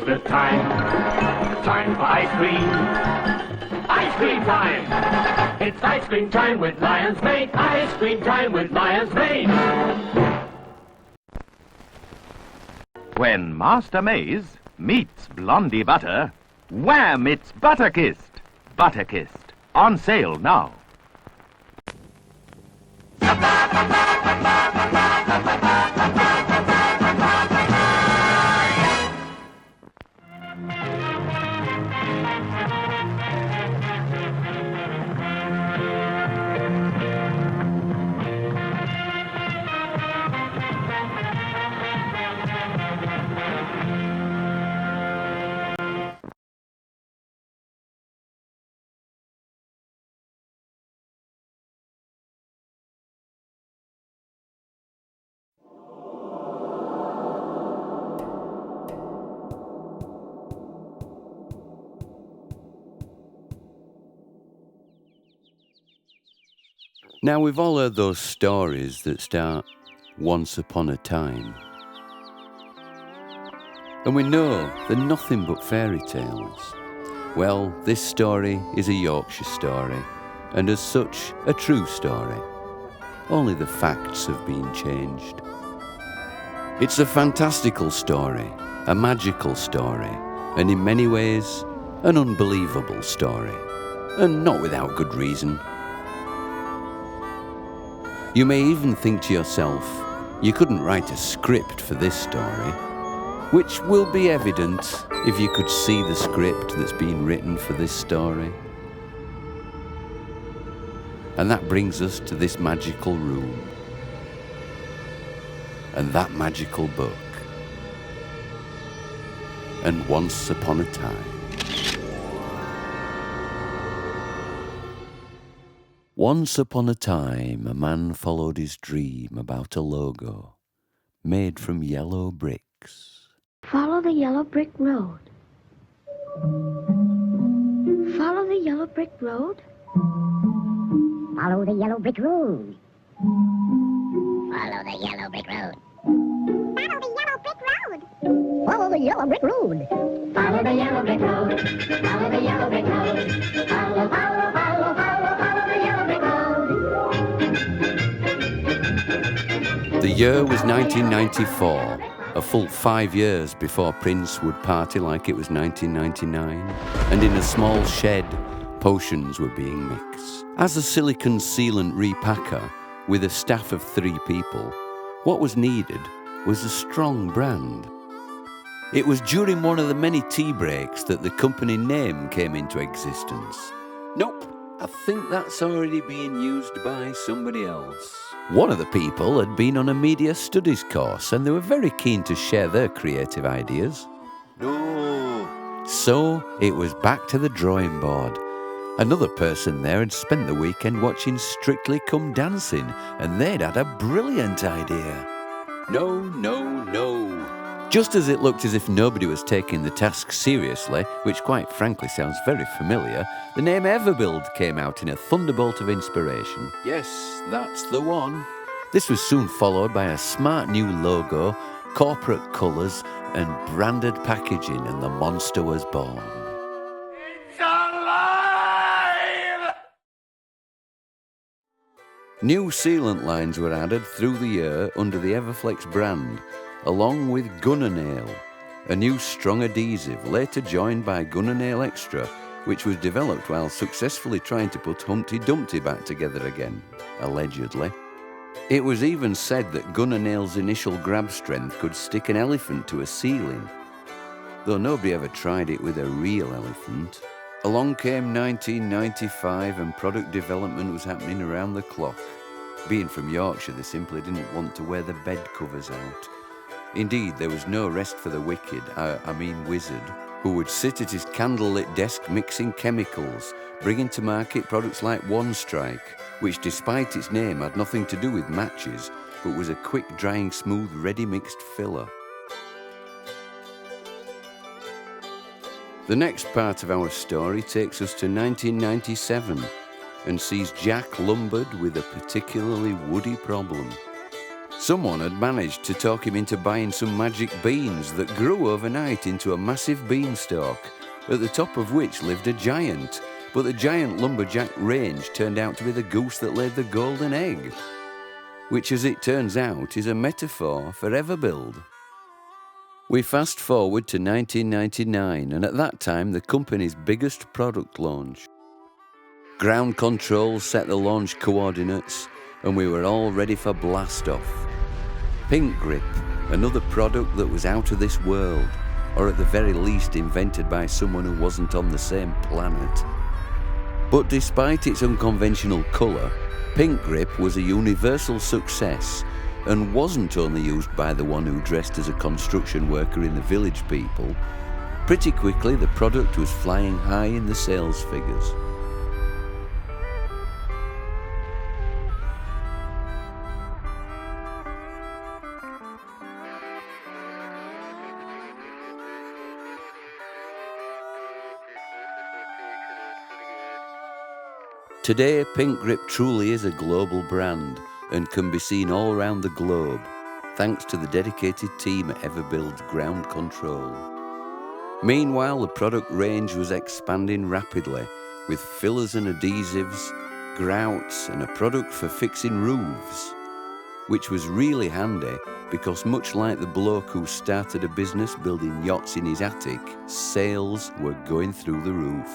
Christmas time. Time for ice cream. Ice cream time. It's ice cream time with Lion's Mane. Ice cream time with Lion's Mane. When Master Maze meets Blondie Butter, wham! It's Butterkissed. Butterkissed. On sale now. Now, we've all heard those stories that start once upon a time. And we know they're nothing but fairy tales. Well, this story is a Yorkshire story, and as such, a true story. Only the facts have been changed. It's a fantastical story, a magical story, and in many ways, an unbelievable story. And not without good reason. You may even think to yourself, you couldn't write a script for this story, which will be evident if you could see the script that's been written for this story. And that brings us to this magical room, and that magical book, and once upon a time. Once upon a time, a man followed his dream about a logo made from yellow bricks. Follow the yellow brick road. Follow the yellow brick road. Follow the yellow brick road. Follow the yellow brick road. Follow the yellow brick road. Follow the yellow brick road. Follow the yellow brick road. Follow, follow, follow, follow, follow the yellow brick road. The year was 1994, a full 5 years before Prince would party like it was 1999, and in a small shed, potions were being mixed. As a silicon sealant repacker with a staff of 3 people, what was needed was a strong brand. It was during one of the many tea breaks that the company name came into existence. Nope, I think that's already being used by somebody else. One of the people had been on a media studies course and they were very keen to share their creative ideas. No. So it was back to the drawing board. Another person there had spent the weekend watching Strictly Come Dancing and they'd had a brilliant idea. No, no, no. Just as it looked as if nobody was taking the task seriously, which quite frankly sounds very familiar, the name Everbuild came out in a thunderbolt of inspiration. Yes, that's the one. This was soon followed by a smart new logo, corporate colours and branded packaging, and the monster was born. It's alive! New sealant lines were added through the year under the Everflex brand, along with Gunner Nail, a new strong adhesive later joined by Gunner Nail Extra, which was developed while successfully trying to put Humpty Dumpty back together again, allegedly. It was even said that Gunner Nail's initial grab strength could stick an elephant to a ceiling, though nobody ever tried it with a real elephant. Along came 1995 and product development was happening around the clock. Being from Yorkshire, they simply didn't want to wear the bed covers out. Indeed, there was no rest for the wicked, wizard, who would sit at his candlelit desk mixing chemicals, bringing to market products like One Strike, which despite its name had nothing to do with matches, but was a quick-drying, smooth, ready-mixed filler. The next part of our story takes us to 1997 and sees Jack lumbered with a particularly woody problem. Someone had managed to talk him into buying some magic beans that grew overnight into a massive beanstalk, at the top of which lived a giant. But the giant lumberjack range turned out to be the goose that laid the golden egg, which, as it turns out, is a metaphor for Everbuild. We fast forward to 1999, and at that time the company's biggest product launch. Ground control set the launch coordinates, and we were all ready for blast-off. Pink Grip, another product that was out of this world, or at the very least invented by someone who wasn't on the same planet. But despite its unconventional colour, Pink Grip was a universal success and wasn't only used by the one who dressed as a construction worker in the Village People. Pretty quickly the product was flying high in the sales figures. Today, Pink Grip truly is a global brand and can be seen all around the globe, thanks to the dedicated team at Everbuild's ground control. Meanwhile, the product range was expanding rapidly, with fillers and adhesives, grouts, and a product for fixing roofs, which was really handy because, much like the bloke who started a business building yachts in his attic, sales were going through the roof.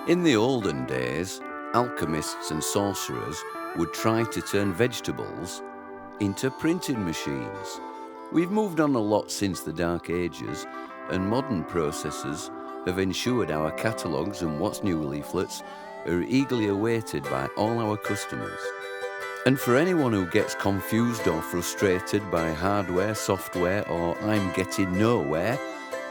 In the olden days, alchemists and sorcerers would try to turn vegetables into printing machines. We've moved on a lot since the Dark Ages, and modern processors have ensured our catalogues and What's New leaflets are eagerly awaited by all our customers. And for anyone who gets confused or frustrated by hardware, software, or I'm getting nowhere,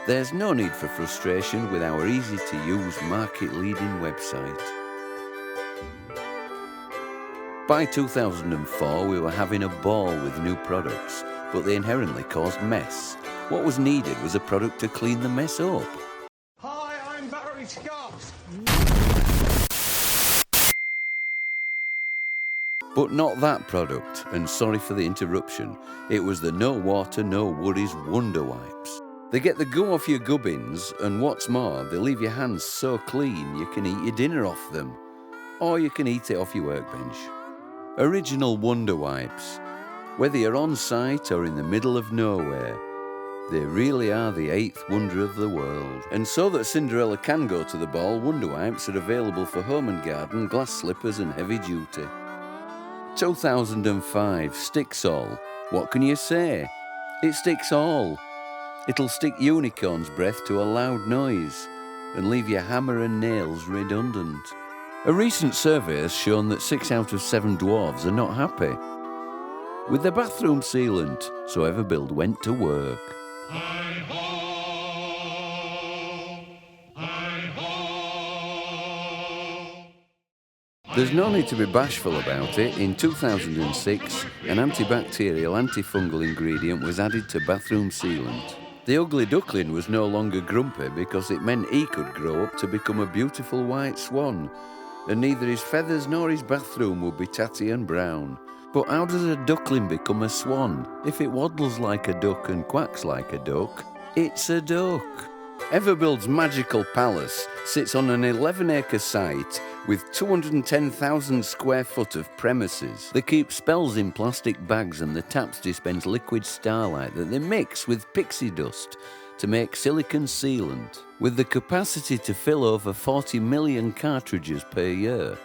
there's no need for frustration with our easy-to-use, market-leading website. By 2004, we were having a ball with new products, but they inherently caused mess. What was needed was a product to clean the mess up. Hi, I'm Barry Scott. But not that product, and sorry for the interruption. It was the no water, no worries Wonder Wipes. They get the goo off your gubbins, and what's more, they leave your hands so clean you can eat your dinner off them. Or you can eat it off your workbench. Original Wonder Wipes. Whether you're on site or in the middle of nowhere, they really are the eighth wonder of the world. And so that Cinderella can go to the ball, Wonder Wipes are available for home and garden, glass slippers and heavy duty. 2005, sticks all. What can you say? It sticks all. It'll stick unicorn's breath to a loud noise and leave your hammer and nails redundant. A recent survey has shown that 6 out of 7 dwarves are not happy with the bathroom sealant, so Everbuild went to work. There's no need to be bashful about it. In 2006, an antibacterial, antifungal ingredient was added to bathroom sealant. The ugly duckling was no longer grumpy because it meant he could grow up to become a beautiful white swan, and neither his feathers nor his bathroom would be tatty and brown. But how does a duckling become a swan? If it waddles like a duck and quacks like a duck, it's a duck. Everbuild's magical palace sits on an 11-acre site with 210,000 square foot of premises. They keep spells in plastic bags, and the taps dispense liquid starlight that they mix with pixie dust to make silicon sealant, with the capacity to fill over 40 million cartridges per year.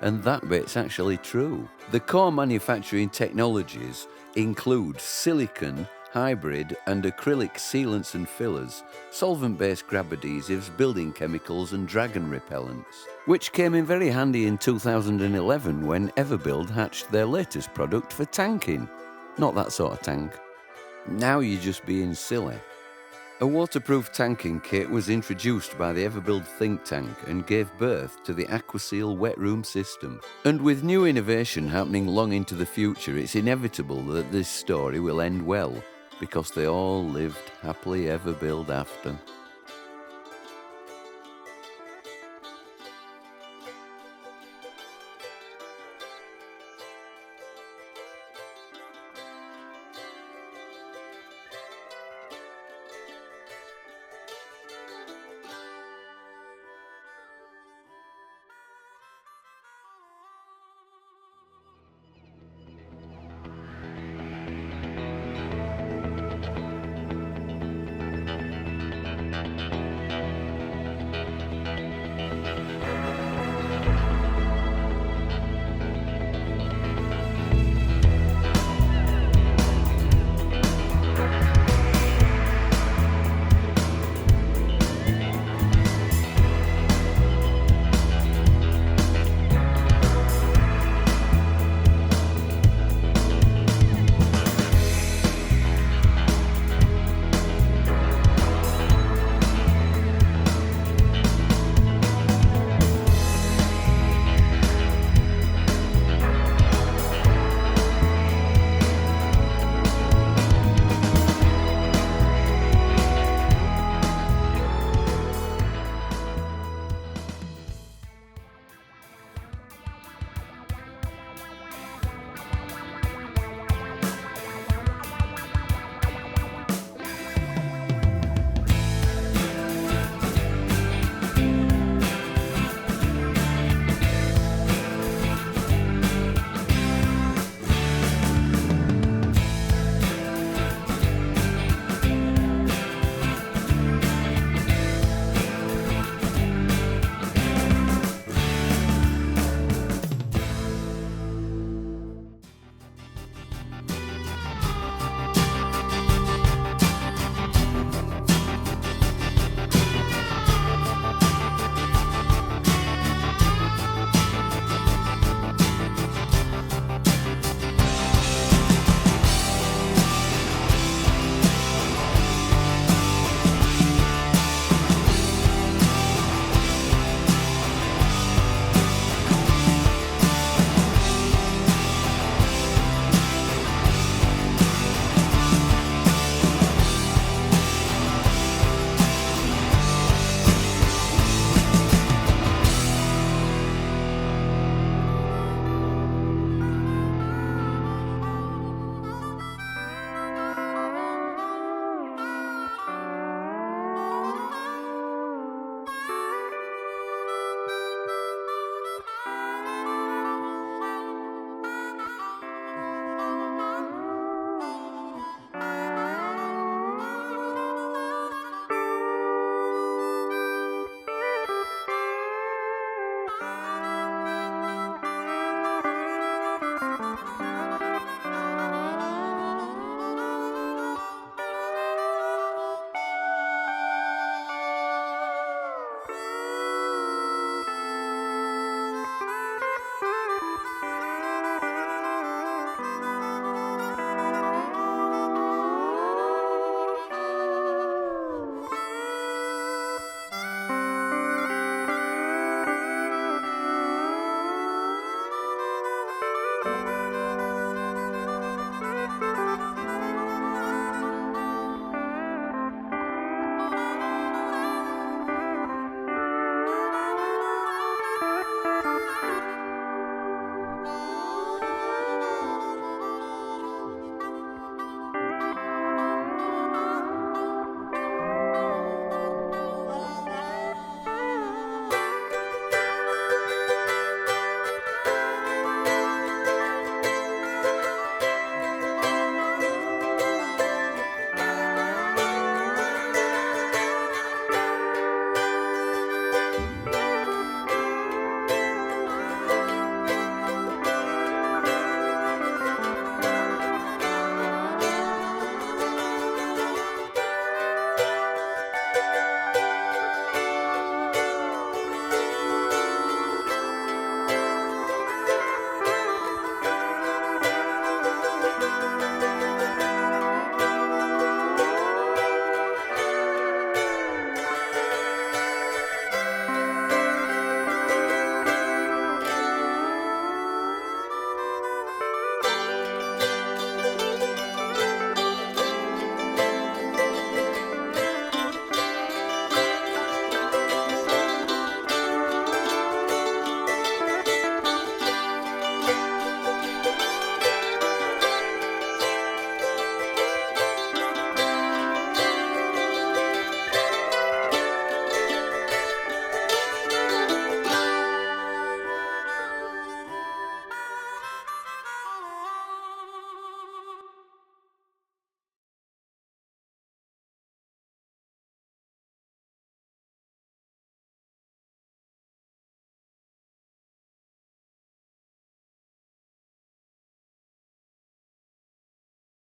And that bit's actually true. The core manufacturing technologies include silicon, hybrid and acrylic sealants and fillers, solvent-based grab adhesives, building chemicals and dragon repellents, which came in very handy in 2011 when Everbuild hatched their latest product for tanking. Not that sort of tank. Now you're just being silly. A waterproof tanking kit was introduced by the Everbuild think tank and gave birth to the AquaSeal wet room system. And with new innovation happening long into the future, it's inevitable that this story will end well, because they all lived happily ever build after.